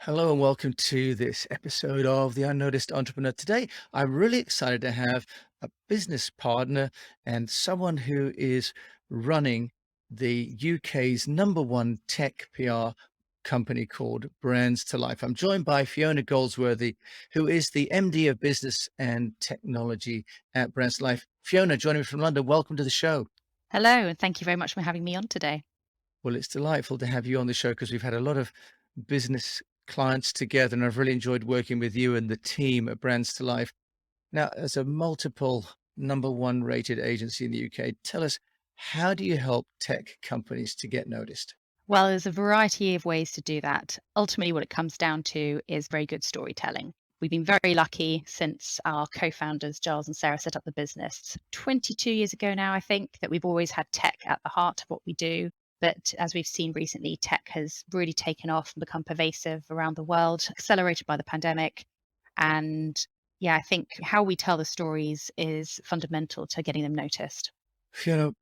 Hello and welcome to this episode of the Unnoticed Entrepreneur. Today, I'm really excited to have a business partner and someone who is running the UK's number one tech PR company called Brands to Life. I'm joined by Fiona Goldsworthy, who is the MD of Business and Technology at Brands to Life. Fiona, joining me from London. Welcome to the show. Hello, and thank you very much for having me on today. Well, it's delightful to have you on the show because we've had a lot of business clients together, and I've really enjoyed working with you and the team at Brands to Life. Now, as a multiple number one rated agency in the UK, tell us, how do you help tech companies to get noticed? Well, there's a variety of ways to do that. Ultimately, what it comes down to is very good storytelling. We've been very lucky since our co founders, Giles and Sarah, set up the business 22 years ago now, I think, that we've always had tech at the heart of what we do. But as we've seen recently, tech has really taken off and become pervasive around the world, accelerated by the pandemic. And yeah, I think how we tell the stories is fundamental to getting them noticed. Fiona,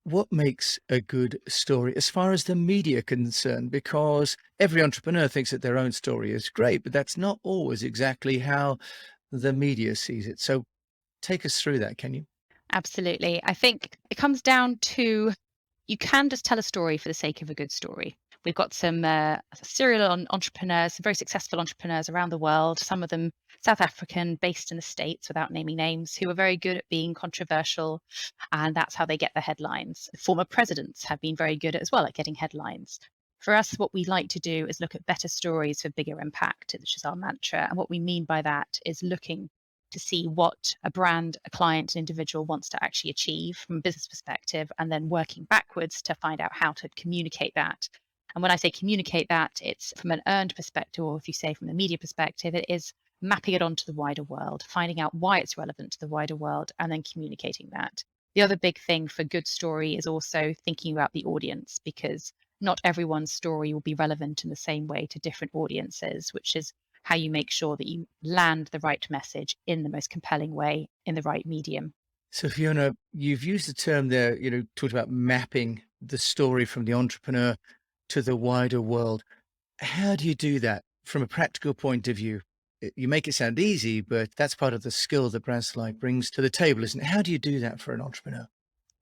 what makes a good story as far as the media concerned? Because every entrepreneur thinks that their own story is great, but that's not always exactly how the media sees it. So take us through that, can you? Absolutely. I think it comes down to you can just tell a story for the sake of a good story. We've got some entrepreneurs, very successful entrepreneurs around the world, some of them South African, based in the States, without naming names, who are very good at being controversial. And that's how they get the headlines. Former presidents have been very good as well at getting headlines. For us, what we like to do is look at better stories for bigger impact, which is our mantra. And what we mean by that is looking to see what a brand, a client, an individual wants to actually achieve from a business perspective, and then working backwards to find out how to communicate that. And when I say communicate that, it's from an earned perspective, or if you say from the media perspective, it is mapping it onto the wider world, finding out why it's relevant to the wider world, and then communicating that. The other big thing for good story is also thinking about the audience, because not everyone's story will be relevant in the same way to different audiences, which is how you make sure that you land the right message in the most compelling way in the right medium. So Fiona, you've used the term there, talked about mapping the story from the entrepreneur to the wider world. How do you do that from a practical point of view? You make it sound easy, but that's part of the skill that Brands Life brings to the table, isn't it? How do you do that for an entrepreneur?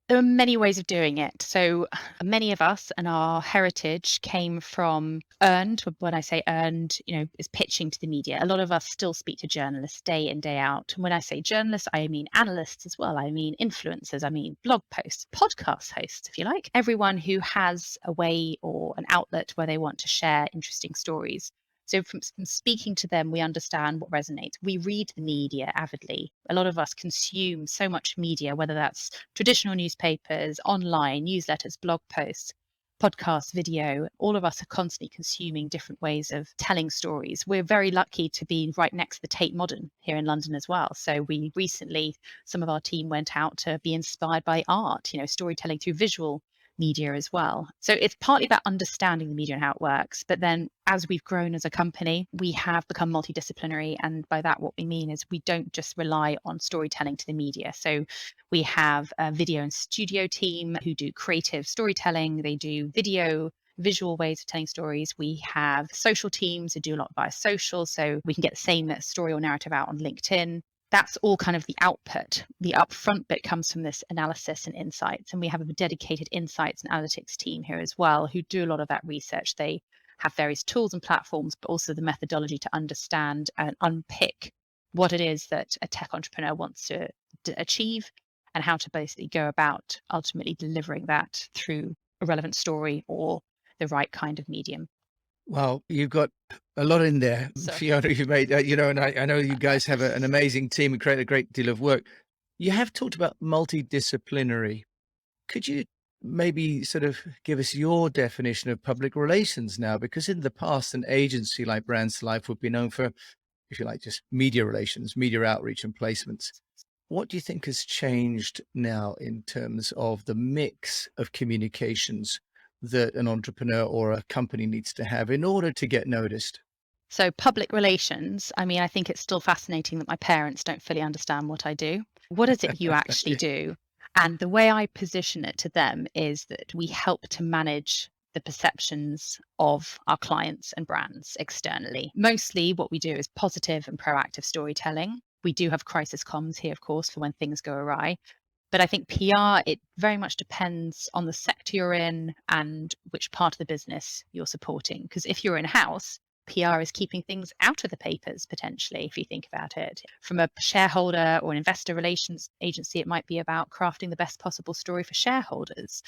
There are many ways of doing it. So many of us and our heritage came from earned. When I say earned, is pitching to the media. A lot of us still speak to journalists day in, day out. And when I say journalists, I mean analysts as well. I mean influencers. I mean blog posts, podcast hosts, if you like. Everyone who has a way or an outlet where they want to share interesting stories. So from speaking to them, we understand what resonates. We read the media avidly. A lot of us consume so much media, whether that's traditional newspapers, online, newsletters, blog posts, podcasts, video. All of us are constantly consuming different ways of telling stories. We're very lucky to be right next to the Tate Modern here in London as well. So we recently, some of our team went out to be inspired by art, storytelling through visual media as well. So it's partly about understanding the media and how it works. But then as we've grown as a company, we have become multidisciplinary. And by that, what we mean is we don't just rely on storytelling to the media. So we have a video and studio team who do creative storytelling. They do video, visual ways of telling stories. We have social teams who do a lot via social. So we can get the same story or narrative out on LinkedIn. That's all kind of the output. The upfront bit comes from this analysis and insights. And we have a dedicated insights and analytics team here as well, who do a lot of that research. They have various tools and platforms, but also the methodology to understand and unpick what it is that a tech entrepreneur wants to achieve and how to basically go about ultimately delivering that through a relevant story or the right kind of medium. Well, you've got a lot in there, So Fiona. You've made, and I know you guys have an amazing team and create a great deal of work. You have talked about multidisciplinary. Could you maybe sort of give us your definition of public relations now? Because in the past, an agency like Brands to Life would be known for, if you like, just media relations, media outreach and placements. What do you think has changed now in terms of the mix of communications that an entrepreneur or a company needs to have in order to get noticed? So public relations, I mean, I think it's still fascinating that my parents don't fully understand what I do. What is it you actually Yeah. do? And the way I position it to them is that we help to manage the perceptions of our clients and brands externally. Mostly what we do is positive and proactive storytelling. We do have crisis comms here, of course, for when things go awry. But I think PR, it very much depends on the sector you're in and which part of the business you're supporting. Because if you're in-house, PR is keeping things out of the papers potentially, if you think about it. From a shareholder or an investor relations agency, it might be about crafting the best possible story for shareholders.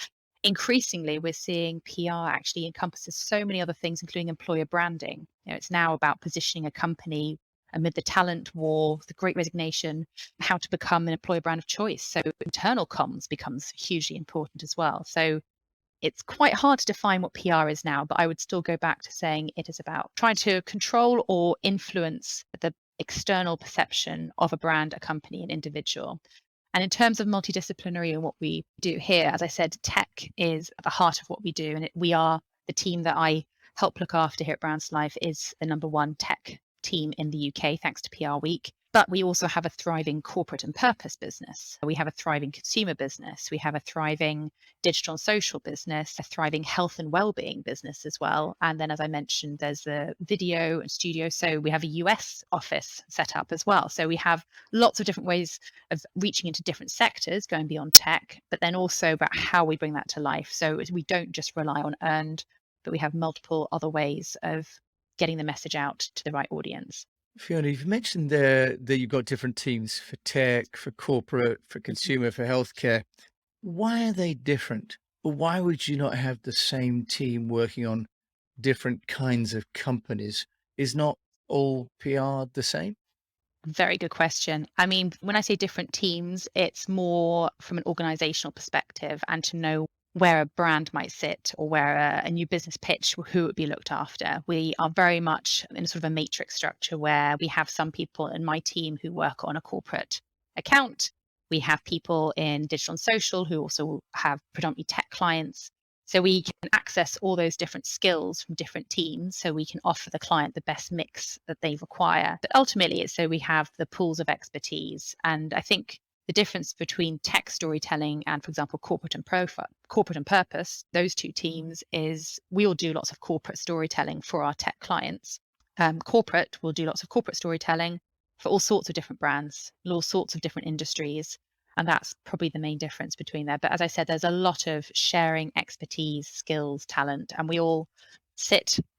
Increasingly, we're seeing PR actually encompasses so many other things, including employer branding. It's now about positioning a company amid the talent war, the great resignation, how to become an employer brand of choice. So internal comms becomes hugely important as well. So it's quite hard to define what PR is now, but I would still go back to saying it is about trying to control or influence the external perception of a brand, a company, an individual. And in terms of multidisciplinary and what we do here, as I said, tech is at the heart of what we do. And we are the team that I help look after here at Brands Life is the number one tech team in the UK, thanks to PR Week. But we also have a thriving corporate and purpose business. We have a thriving consumer business. We have a thriving digital and social business, a thriving health and well-being business as well. And then, as I mentioned, there's the video and studio. So we have a US office set up as well. So we have lots of different ways of reaching into different sectors, going beyond tech, but then also about how we bring that to life. So we don't just rely on earned, but we have multiple other ways of getting the message out to the right audience. Fiona, you've mentioned there that you've got different teams for tech, for corporate, for Mhm. consumer, for healthcare. Why are they different? Or why would you not have the same team working on different kinds of companies? Is not all PR the same? Very good question. I mean, when I say different teams, it's more from an organizational perspective and to know where a brand might sit or where a new business pitch, who it would be looked after. We are very much in sort of a matrix structure where we have some people in my team who work on a corporate account. We have people in digital and social who also have predominantly tech clients. So we can access all those different skills from different teams so we can offer the client the best mix that they require. But ultimately, it's so we have the pools of expertise. And I think the difference between tech storytelling and, for example, corporate and purpose, those two teams is we will do lots of corporate storytelling for our tech clients. Corporate will do lots of corporate storytelling for all sorts of different brands, all sorts of different industries. And that's probably the main difference between there. But as I said, there's a lot of sharing expertise, skills, talent, and we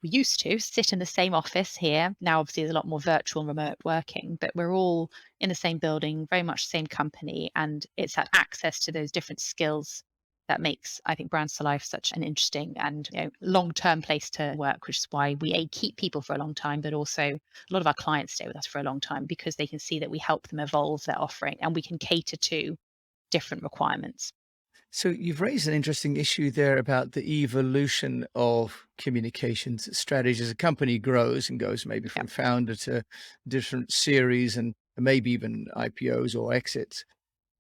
used to sit in the same office here. Now, obviously, there's a lot more virtual and remote working, but we're all in the same building, very much same company. And it's that access to those different skills that makes, I think, Brands to Life such an interesting and long-term place to work, which is why we keep people for a long time, but also a lot of our clients stay with us for a long time because they can see that we help them evolve their offering and we can cater to different requirements. So you've raised an interesting issue there about the evolution of communications strategy as a company grows and goes maybe Yeah. from founder to different series and maybe even IPOs or exits.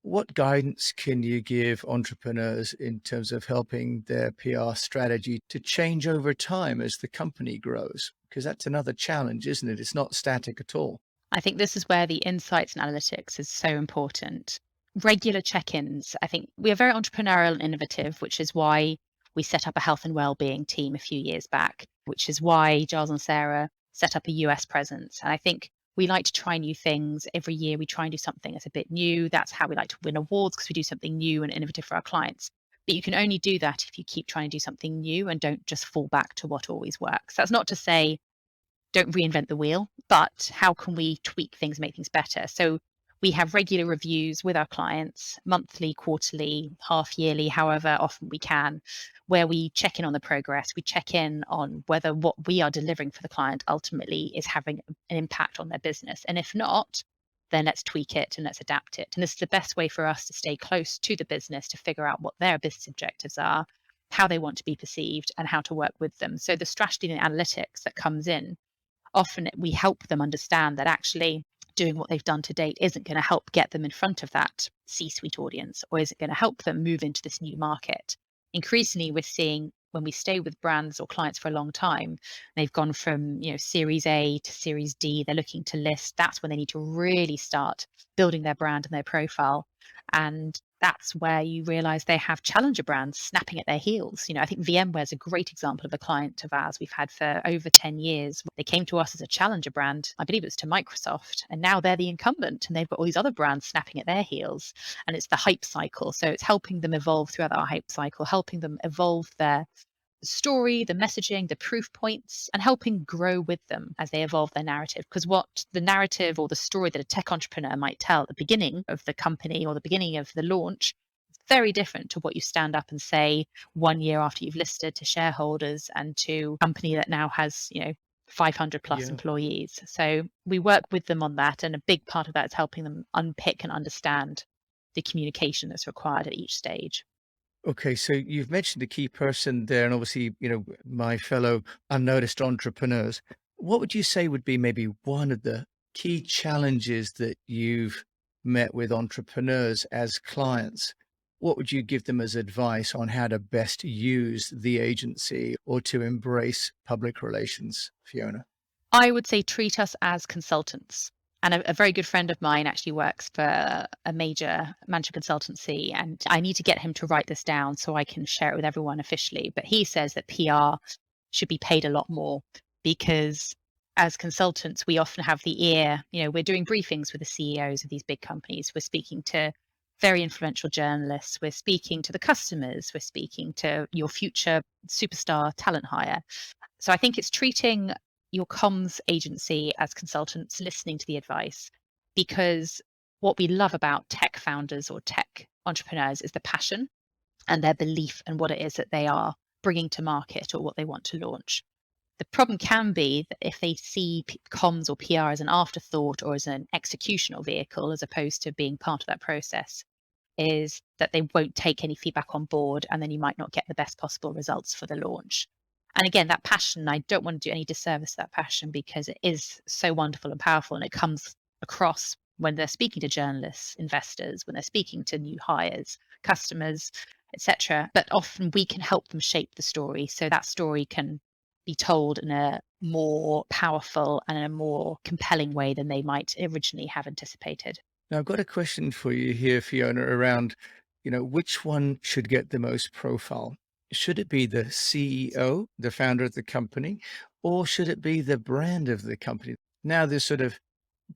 What guidance can you give entrepreneurs in terms of helping their PR strategy to change over time as the company grows? Because that's another challenge, isn't it? It's not static at all. I think this is where the insights and analytics is so important. Regular check-ins. I think we are very entrepreneurial and innovative, which is why we set up a health and well-being team a few years back, which is why Giles and Sarah set up a US presence. And I think we like to try new things. Every year we try and do something that's a bit new. That's how we like to win awards because we do something new and innovative for our clients. But you can only do that if you keep trying to do something new and don't just fall back to what always works. That's not to say don't reinvent the wheel, but how can we tweak things, make things better? So we have regular reviews with our clients, monthly, quarterly, half yearly, however often we can, where we check in on the progress. We check in on whether what we are delivering for the client ultimately is having an impact on their business. And if not, then let's tweak it and let's adapt it. And this is the best way for us to stay close to the business to figure out what their business objectives are, how they want to be perceived, and how to work with them. So the strategy and analytics that comes in often we help them understand that actually doing what they've done to date isn't going to help get them in front of that C-suite audience or is it going to help them move into this new market. Increasingly, we're seeing when we stay with brands or clients for a long time, they've gone from Series A to Series D, they're looking to list. That's when they need to really start building their brand and their profile. And that's where you realize they have challenger brands snapping at their heels. I think VMware is a great example of a client of ours we've had for over 10 years. They came to us as a challenger brand. I believe it's to Microsoft, and now they're the incumbent and they've got all these other brands snapping at their heels. And it's the hype cycle. So it's helping them evolve throughout our hype cycle, helping them evolve their story, the messaging, the proof points, and helping grow with them as they evolve their narrative. Because what the narrative or the story that a tech entrepreneur might tell at the beginning of the company or the beginning of the launch is very different to what you stand up and say 1 year after you've listed to shareholders and to a company that now has, 500 plus Yeah. employees. So we work with them on that. And a big part of that is helping them unpick and understand the communication that's required at each stage. Okay, so you've mentioned a key person there, and obviously, my fellow unnoticed entrepreneurs. What would you say would be maybe one of the key challenges that you've met with entrepreneurs as clients? What would you give them as advice on how to best use the agency or to embrace public relations, Fiona? I would say treat us as consultants. And a very good friend of mine actually works for a major management consultancy, and I need to get him to write this down so I can share it with everyone officially. But he says that PR should be paid a lot more because as consultants, we often have the ear, we're doing briefings with the CEOs of these big companies. We're speaking to very influential journalists. We're speaking to the customers. We're speaking to your future superstar talent hire. So I think it's treating your comms agency as consultants, listening to the advice, because what we love about tech founders or tech entrepreneurs is the passion and their belief in what it is that they are bringing to market or what they want to launch. The problem can be that if they see comms or PR as an afterthought or as an executional vehicle, as opposed to being part of that process, is that they won't take any feedback on board and then you might not get the best possible results for the launch. And again, that passion, I don't want to do any disservice to that passion because it is so wonderful and powerful and it comes across when they're speaking to journalists, investors, when they're speaking to new hires, customers, etc. But often we can help them shape the story so that story can be told in a more powerful and in a more compelling way than they might originally have anticipated. Now, I've got a question for you here, Fiona, around, which one should get the most profile? Should it be the CEO, the founder of the company, or should it be the brand of the company? Now, there's sort of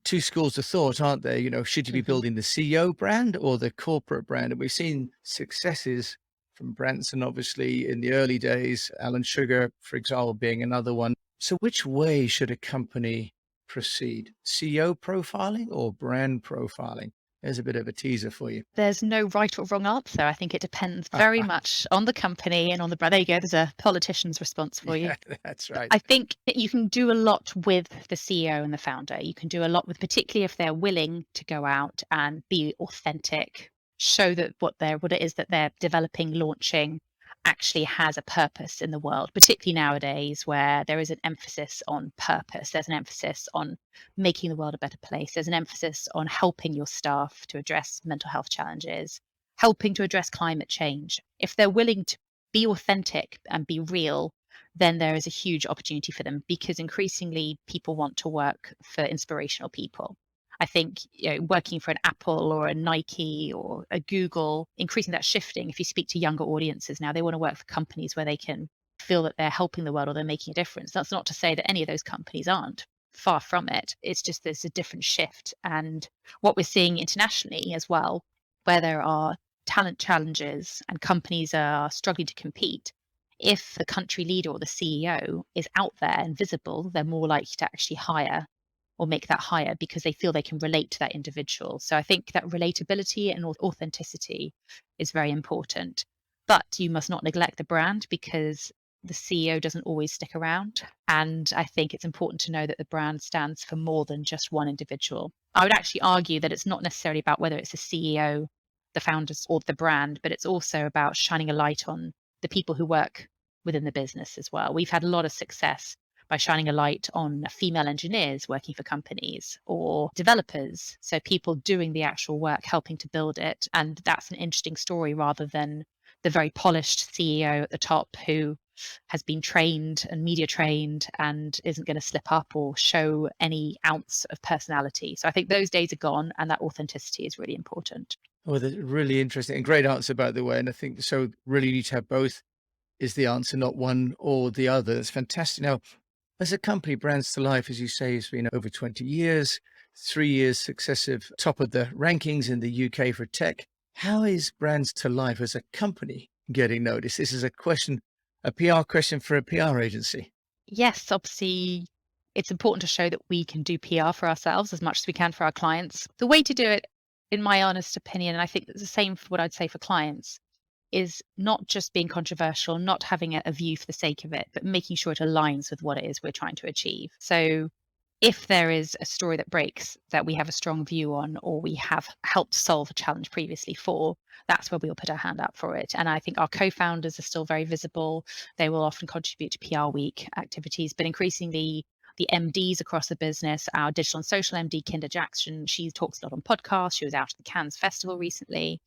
two schools of thought, aren't there? Should you be Mhm. building the CEO brand or the corporate brand? And we've seen successes from Branson, obviously, in the early days, Alan Sugar, for example, being another one. So, which way should a company proceed? CEO profiling or brand profiling? There's a bit of a teaser for you. There's no right or wrong answer. I think it depends very much on the company and on the brand. There you go. There's a politician's response for you. Yeah, that's right. I think that you can do a lot with the CEO and the founder. You can do a lot with, particularly if they're willing to go out and be authentic, show that what it is that they're developing, launching actually has a purpose in the world, particularly nowadays where there is an emphasis on purpose. There's an emphasis on making the world a better place. There's an emphasis on helping your staff to address mental health challenges, helping to address climate change. If they're willing to be authentic and be real, then there is a huge opportunity for them because increasingly people want to work for inspirational people. I think working for an Apple or a Nike or a Google, increasing that shifting. If you speak to younger audiences now, they want to work for companies where they can feel that they're helping the world or they're making a difference. That's not to say that any of those companies aren't. Far from it. It's just there's a different shift. And what we're seeing internationally as well, where there are talent challenges and companies are struggling to compete, if the country leader or the CEO is out there and visible, they're more likely to actually hire or make that hire because they feel they can relate to that individual. So I think that relatability and authenticity is very important. But you must not neglect the brand because the CEO doesn't always stick around. And I think it's important to know that the brand stands for more than just one individual. I would actually argue that it's not necessarily about whether it's the CEO, the founders, or the brand, but it's also about shining a light on the people who work within the business as well. We've had a lot of success by shining a light on female engineers working for companies or developers. So people doing the actual work, helping to build it. And that's an interesting story rather than the very polished CEO at the top who has been trained and media trained and isn't going to slip up or show any ounce of personality. So I think those days are gone and that authenticity is really important. Oh, that's really interesting and great answer, by the way. And I think so really you need to have both is the answer, not one or the other. That's fantastic. Now, as a company, Brands to Life, as you say, has been over 20 years, 3 years successive top of the rankings in the UK for tech. How is Brands to Life as a company getting noticed? This is a question, a PR question for a PR agency. Yes, obviously, it's important to show that we can do PR for ourselves as much as we can for our clients. The way to do it, in my honest opinion, and I think it's the same for what I'd say for clients, is not just being controversial, not having a view for the sake of it, but making sure it aligns with what it is we're trying to achieve. So if there is a story that breaks that we have a strong view on, or we have helped solve a challenge previously for, that's where we'll put our hand up for it. And I think our co-founders are still very visible. They will often contribute to PR Week activities, but increasingly the MDs across the business, our digital and social MD, Kinder Jackson, she talks a lot on podcasts. She was out at the Cannes Festival recently.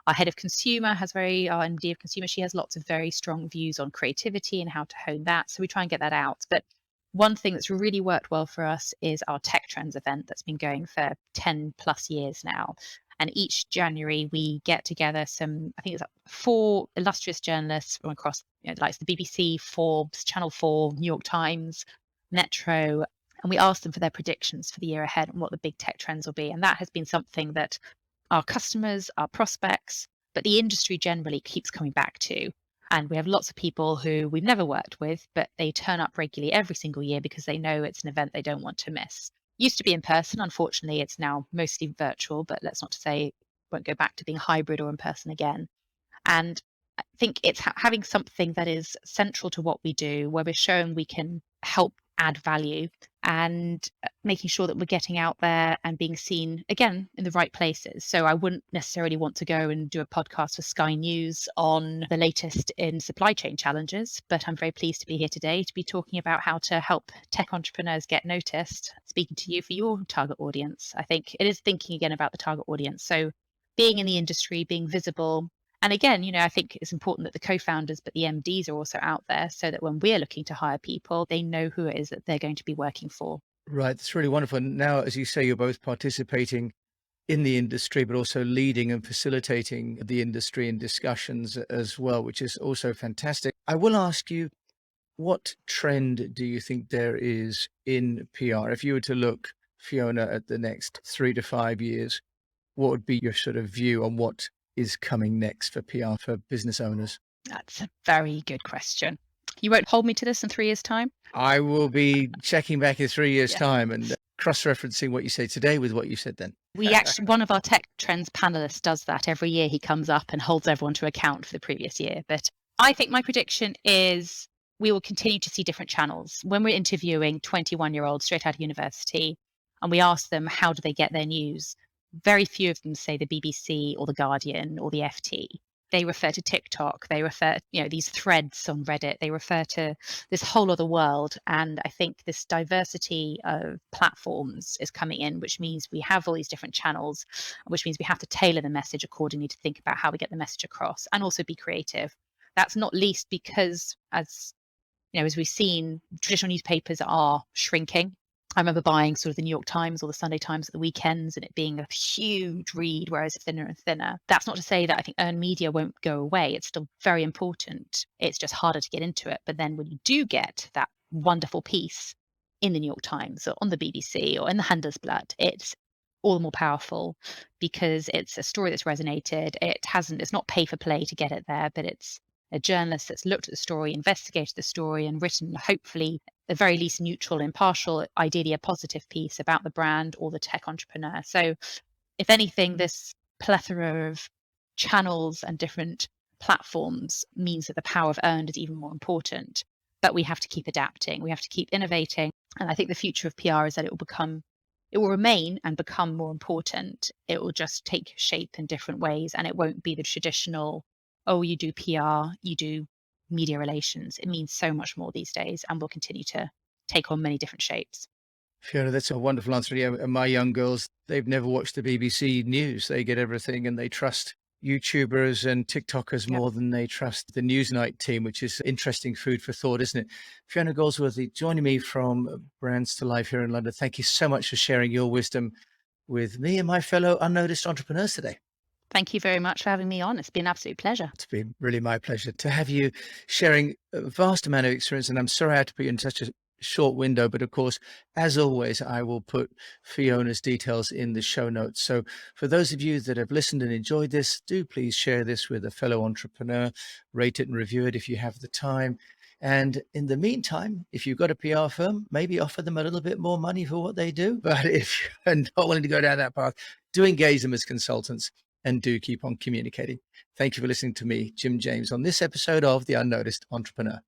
Our head of consumer our MD of consumer, she has lots of very strong views on creativity and how to hone that. So we try and get that out. But one thing that's really worked well for us is our Tech Trends event that's been going for 10 plus years now. And each January, we get together I think it's 4 illustrious journalists from across, the likes of the BBC, Forbes, Channel 4, New York Times, Metro, and we ask them for their predictions for the year ahead and what the big tech trends will be. And that has been something that our customers, our prospects, but the industry generally keeps coming back to. And we have lots of people who we've never worked with, but they turn up regularly every single year because they know it's an event they don't want to miss. Used to be in person. Unfortunately, it's now mostly virtual, but let's not say it won't go back to being hybrid or in person again. And I think it's having something that is central to what we do, where we're showing we can help add value and making sure that we're getting out there and being seen again in the right places. So I wouldn't necessarily want to go and do a podcast for Sky News on the latest in supply chain challenges, but I'm very pleased to be here today to be talking about how to help tech entrepreneurs get noticed, speaking to you for your target audience. I think it is thinking again about the target audience. So being in the industry, being visible, and again, I think it's important that the co-founders, but the MDs are also out there so that when we're looking to hire people, they know who it is that they're going to be working for. Right. That's really wonderful. And now, as you say, you're both participating in the industry, but also leading and facilitating the industry in discussions as well, which is also fantastic. I will ask you, what trend do you think there is in PR? If you were to look, Fiona, at the next 3 to 5 years, what would be your sort of view on what is coming next for PR for business owners? That's a very good question. You won't hold me to this in 3 years' time? I will be checking back in 3 years' Yeah. time and cross-referencing what you say today with what you said then. We actually, one of our tech trends panelists does that every year. He comes up and holds everyone to account for the previous year. But I think my prediction is we will continue to see different channels. When we're interviewing 21-year-olds straight out of university and we ask them how do they get their news, very few of them say the BBC or the Guardian or the FT. They refer to TikTok. They refer, these threads on Reddit. They refer to this whole other world. And I think this diversity of platforms is coming in, which means we have all these different channels, which means we have to tailor the message accordingly to think about how we get the message across and also be creative. That's not least because as we've seen, traditional newspapers are shrinking. I remember buying sort of the New York Times or the Sunday Times at the weekends and it being a huge read, whereas it's thinner and thinner. That's not to say that I think earned media won't go away. It's still very important. It's just harder to get into it. But then when you do get that wonderful piece in the New York Times or on the BBC or in the Handelsblatt, it's all the more powerful because it's a story that's resonated. It's not pay for play to get it there, but it's a journalist that's looked at the story, investigated the story, and written, hopefully, at the very least, neutral, impartial, ideally a positive piece about the brand or the tech entrepreneur. So, if anything, this plethora of channels and different platforms means that the power of earned is even more important. But we have to keep adapting, we have to keep innovating. And I think the future of PR is that it will remain and become more important. It will just take shape in different ways, and it won't be the traditional, oh, you do PR, you do media relations. It means so much more these days and will continue to take on many different shapes. Fiona, that's a wonderful answer. Yeah, and my young girls, they've never watched the BBC News. They get everything and they trust YouTubers and TikTokers Yep. more than they trust the Newsnight team, which is interesting food for thought, isn't it? Fiona Goldsworthy, joining me from Brands to Life here in London. Thank you so much for sharing your wisdom with me and my fellow unnoticed entrepreneurs today. Thank you very much for having me on. It's been an absolute pleasure. It's been really my pleasure to have you sharing a vast amount of experience. And I'm sorry I had to put you in such a short window, but of course, as always, I will put Fiona's details in the show notes. So for those of you that have listened and enjoyed this, do please share this with a fellow entrepreneur, rate it and review it if you have the time. And in the meantime, if you've got a PR firm, maybe offer them a little bit more money for what they do. But if you're not willing to go down that path, do engage them as consultants and do keep on communicating. Thank you for listening to me, Jim James, on this episode of The Unnoticed Entrepreneur.